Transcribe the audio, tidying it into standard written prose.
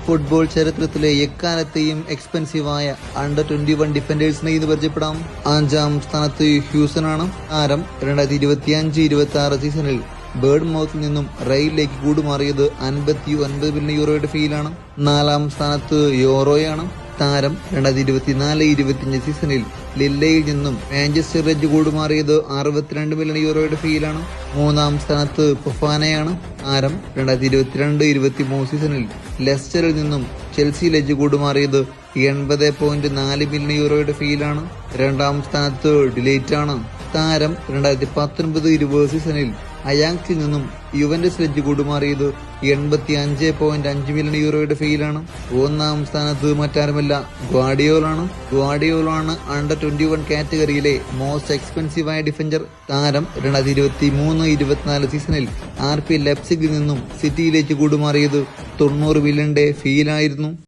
Football ചരിത്രത്തിലെ എക്കാലത്തെയും എക്സ്പെൻസീവായ under 21 ഡിഫൻഡേഴ്സിനെ ഇന്ന് പരിചയപ്പെടാം. 5-ാം സ്ഥാനത്ത് ഹ്യൂസൺ ആണ്. താരം 2025-26 സീസണിൽ ബേർഡ്മൗത്തിൽ നിന്നും റെയിലിലേക്ക് കൂടുമാറിയത് 59 മില്യൺ യൂറോയുടെ ഫീലാണ്. 4-ാം സ്ഥാനത്ത് യോറോയാണ്. താരം 2024-25 സീസണിൽ ലില്ലയിൽ നിന്നും മാഞ്ചസ്റ്ററിലേക്ക് കൂടുമാറിയത് 62 മില്യൺ യൂറോയുടെ ഫീലാണ്. 3-ാം സ്ഥാനത്ത് ഫൊഫാനയാണ്. താരം 2022-23 സീസണിൽ ലെസ്റ്ററിൽ നിന്നും ചെൽസിയിലേക്ക് കൂടുമാറിയത് 80.4 മില്യൺ യൂറോയുടെ ഫീലാണ്. 2-ാം സ്ഥാനത്ത് ഡിലൈറ്റ് ആണ്. താരം 2019-20 സീസണിൽ അയാക്സിൽ നിന്നും യുവന്റസിലേക്ക് കൂടുമാറിയത് 85.5 മില്യൺ യൂറോയുടെ ഫീലാണ്. 1-ാം സ്ഥാനത്ത് മറ്റാരുമല്ല, ഗ്വാഡിയോളാണ് അണ്ടർ 21 കാറ്റഗറിയിലെ മോസ്റ്റ് എക്സ്പെൻസീവായ ഡിഫൻഡർ. താരം 2023-24 സീസണിൽ RB ലെപ്സിഗിൽ നിന്നും സിറ്റിയിലേക്ക് കൂടുമാറിയത് 90 മില്യന്റെ ഫീലായിരുന്നു.